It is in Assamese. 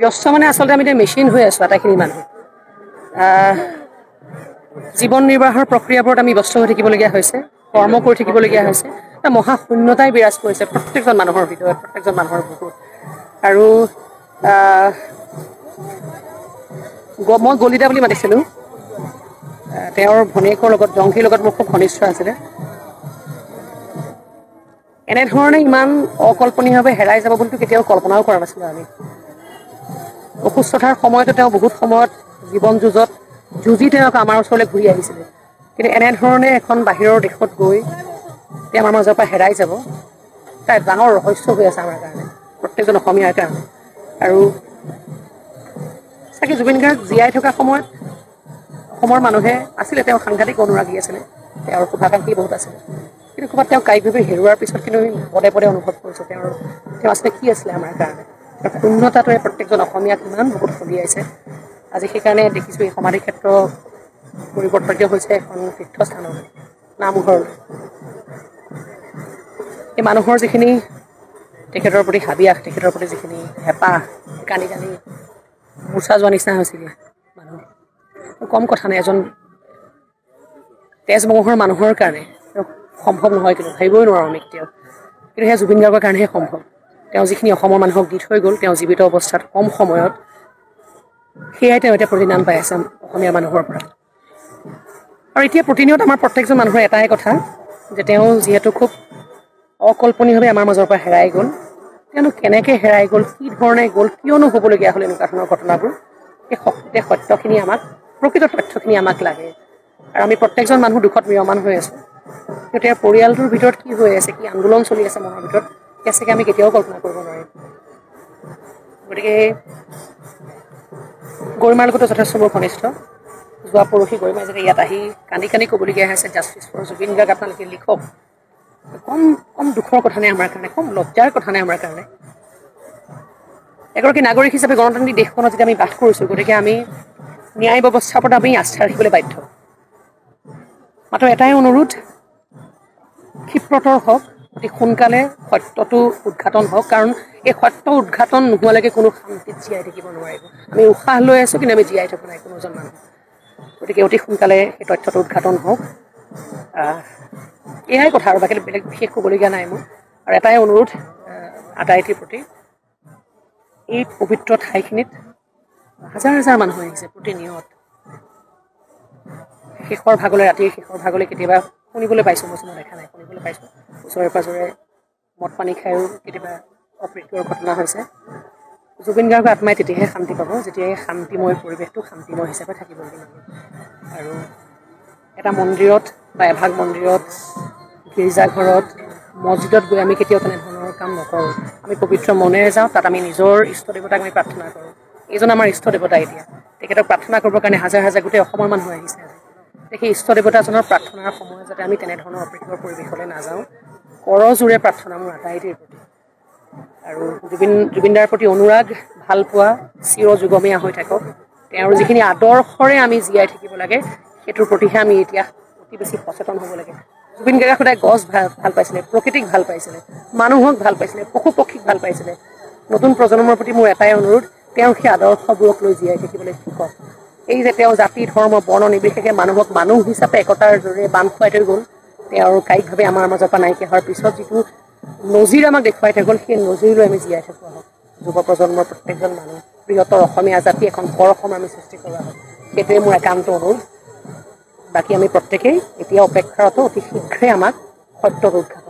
ব্যস্ত মানে আচলতে আমি মেচিন হৈ আছোঁ আটাইখিনি মানুহ জীৱন নিৰ্বাহৰ প্ৰক্ৰিয়াবোৰত আমি ব্যস্ত হৈ থাকিবলগীয়া হৈছে কৰ্ম কৰি থাকিবলগীয়া হৈছে এটা মহা শূন্যতাই বিৰাজ কৰিছে প্ৰত্যেকজন মানুহৰ ভিতৰত প্ৰত্যেকজন মানুহৰ বুকুত আৰু মই গলিতা বুলি মাতিছিলোঁ তেওঁৰ ভনীয়েকৰ লগত জংঘীৰ লগত মোৰ খুব ঘনিষ্ঠ আছিলে এনেধৰণে ইমান অকল্পনীয়ভাৱে হেৰাই যাব বুলিতো কেতিয়াও কল্পনাও কৰা নাছিলোঁ আমি অসুস্থতাৰ সময়তো তেওঁ বহুত সময়ত জীৱন যুঁজত যুঁজি তেওঁক আমাৰ ওচৰলৈ ঘূৰি আহিছিলে কিন্তু এনেধৰণে এখন বাহিৰৰ দেশত গৈ তেওঁ আমাৰ মাজৰ পৰা হেৰাই যাব এটা ডাঙৰ ৰহস্য হৈ আছে আমাৰ কাৰণে প্ৰত্যেকজন অসমীয়াৰ কাৰণে আৰু চাগে জুবিন গাৰ্গ জীয়াই থকা সময়ত অসমৰ মানুহে আছিলে তেওঁ সাংঘাতিক অনুৰাগী আছিলে তেওঁৰ শুভাকাংক্ষী বহুত আছিলে কিন্তু ক'ৰবাত তেওঁ কায়িকভাৱে হেৰুৱাৰ পিছত কিন্তু আমি পদে পদে অনুভৱ কৰিছোঁ তেওঁ আচলতে কি আছিলে আমাৰ কাৰণে শূন্যতাটোৱে প্ৰত্যেকজন অসমীয়াক ইমান বহুত খুলিয়াইছে আজি সেইকাৰণে দেখিছোঁ এই সমাধি ক্ষেত্ৰ পৰিৱৰ্তিত হৈছে এখন তীৰ্থস্থানলৈ নামঘৰলৈ এই মানুহৰ যিখিনি তেখেতৰ প্ৰতি হাবিয়াস তেখেতৰ প্ৰতি যিখিনি হেঁপাহ কানি কানি মূৰ্ছা যোৱা নিচিনা হৈছিলে মানুহ কম কথা নাই এজন তেজমহৰ মানুহৰ কাৰণে সম্ভৱ নহয় কিন্তু ভাবিবই নোৱাৰোঁ আমি কেতিয়াও কিন্তু সেয়া জুবিন গাৰ্গৰ কাৰণেহে সম্ভৱ তেওঁ যিখিনি অসমৰ মানুহক দি থৈ গ'ল তেওঁ জীৱিত অৱস্থাত কম সময়ত সেয়াই তেওঁ এতিয়া প্ৰতিদান পাই আছে অসমীয়া মানুহৰ পৰা আৰু এতিয়া প্ৰতিনিয়ত আমাৰ প্ৰত্যেকজন মানুহৰ এটাই কথা যে তেওঁ যিহেতু খুব অকল্পনীয়ভাৱে আমাৰ মাজৰ পৰা হেৰাই গ'ল তেওঁনো কেনেকৈ হেৰাই গ'ল কি ধৰণে গ'ল কিয়নো হ'বলগীয়া হ'ল এনেকুৱা ধৰণৰ ঘটনাবোৰ এই সত্যখিনি আমাক প্ৰকৃত তথ্যখিনি আমাক লাগে আৰু আমি প্ৰত্যেকজন মানুহ দুখত ম্ৰিয়মান হৈ আছোঁ কিন্তু তেওঁৰ পৰিয়ালটোৰ ভিতৰত কি হৈ আছে কি আন্দোলন চলি আছে মনৰ ভিতৰত চাগে আমি কেতিয়াও কল্পনা কৰিব নোৱাৰিম গতিকে গৰিমাৰ লগতো যথেষ্ট মোৰ ঘনিষ্ঠ যোৱা পৰহি গৰিমাই যেতিয়া ইয়াত আহি কান্দি কান্দি ক'বলগীয়া হৈছে জাষ্টিছ ফৰ জুবিন গাৰ্গ আপোনালোকে লিখক কম কম দুখৰ কথা নাই আমাৰ কাৰণে কম লজ্জাৰ কথা নাই আমাৰ কাৰণে এগৰাকী নাগৰিক হিচাপে গণতান্ত্ৰিক দেশখনত যেতিয়া আমি বাস কৰিছোঁ গতিকে আমি ন্যায় ব্যৱস্থাৰ ওপৰত আমি আস্থা ৰাখিবলৈ বাধ্য মাত্ৰ এটাই অনুৰোধ ক্ষিপ্ৰতৰ হওক অতি সোনকালে সত্যটো উদঘাটন হওক কাৰণ এই সত্য উদঘাটন নোহোৱালৈকে কোনো শান্তিত জীয়াই থাকিব নোৱাৰিব আমি উশাহ লৈ আছোঁ কিন্তু আমি জীয়াই থকা নাই কোনোজন মানুহ গতিকে অতি সোনকালে এই তথ্যটো উদঘাটন হওক এয়াই কথা আৰু বাকী বেলেগ বিশেষ ক'বলগীয়া নাই মোৰ আৰু এটাই অনুৰোধ আদায়টিৰ প্ৰতি এই পবিত্ৰ ঠাইখিনিত হাজাৰ হাজাৰ মানুহ আহিছে প্ৰতিনিয়ত শেষৰ ভাগলৈ ৰাতিৰ শেষৰ ভাগলৈ কেতিয়াবা শুনিবলৈ পাইছোঁ মই দেখা নাই শুনিবলৈ পাইছোঁ ওচৰে পাঁজৰে মদ পানী খায়ো কেতিয়াবা অপ্ৰীতিকৰ ঘটনা হৈছে জুবিন গাৰ্গৰ আত্মাই তেতিয়াহে শান্তি পাব যেতিয়া এই শান্তিময় পৰিৱেশটো শান্তিময় হিচাপে থাকিব লাগিব আৰু এটা মন্দিৰত বা এভাগ মন্দিৰত গীৰ্জাঘৰত মছজিদত গৈ আমি কেতিয়াও তেনেধৰণৰ কাম নকৰোঁ আমি পবিত্ৰ মনেৰে যাওঁ তাত আমি নিজৰ ইষ্ট দেৱতাক আমি প্ৰাৰ্থনা কৰোঁ এইজন আমাৰ ইষ্ট দেৱতা এতিয়া তেখেতক প্ৰাৰ্থনা কৰিবৰ কাৰণে হাজাৰ হাজাৰ গোটেই অসমৰ মানুহ আহিছে সেই ইষ্ট দেৱতাজনৰ প্ৰাৰ্থনাৰ সময়ত যাতে আমি তেনেধৰণৰ অপ্ৰীতিকৰ পৰিৱেশলৈ নাযাওঁ কৰজোৰে প্ৰাৰ্থনা মোৰ আটাইটিৰ প্ৰতি আৰু জুবিনদাৰ প্ৰতি অনুৰাগ ভাল পোৱা চিৰ যুগমীয়া হৈ থাকক তেওঁৰ যিখিনি আদৰ্শৰে আমি জীয়াই থাকিব লাগে সেইটোৰ প্ৰতিহে আমি এতিয়া অতি বেছি সচেতন হ'ব লাগে জুবিন গাৰ্গে সদায় গছ ভাল পাইছিলে প্ৰকৃতিক ভাল পাইছিলে মানুহক ভাল পাইছিলে পশু পক্ষীক ভাল পাইছিলে নতুন প্ৰজন্মৰ প্ৰতি মোৰ এটাই অনুৰোধ তেওঁৰ সেই আদৰ্শবোৰক লৈ জীয়াই থাকিবলৈ শিকক এই যে তেওঁ জাতি ধৰ্ম বৰ্ণ নিৰ্বিশেষে মানুহক মানুহ হিচাপে একতাৰ জৰিয়তে বান্ধ খুৱাই থৈ গ'ল তেওঁৰ কায়িকভাৱে আমাৰ মাজৰ পৰা নাইকিয়া হোৱাৰ পিছত যিটো নজিৰ আমাক দেখুৱাই থৈ গ'ল সেই নজিৰলৈ আমি জীয়াই থকা হওক যুৱ প্ৰজন্মৰ প্ৰত্যেকজন মানুহ বৃহত্তৰ অসমীয়া জাতি এখন বৰ অসম আমি সৃষ্টি কৰা হওক সেইটোৱে মোৰ একান্ত অনুৰোধ বাকী আমি প্ৰত্যেকেই এতিয়া অপেক্ষাৰত অতি শীঘ্ৰে আমাক সত্যত উদ্ঘাটন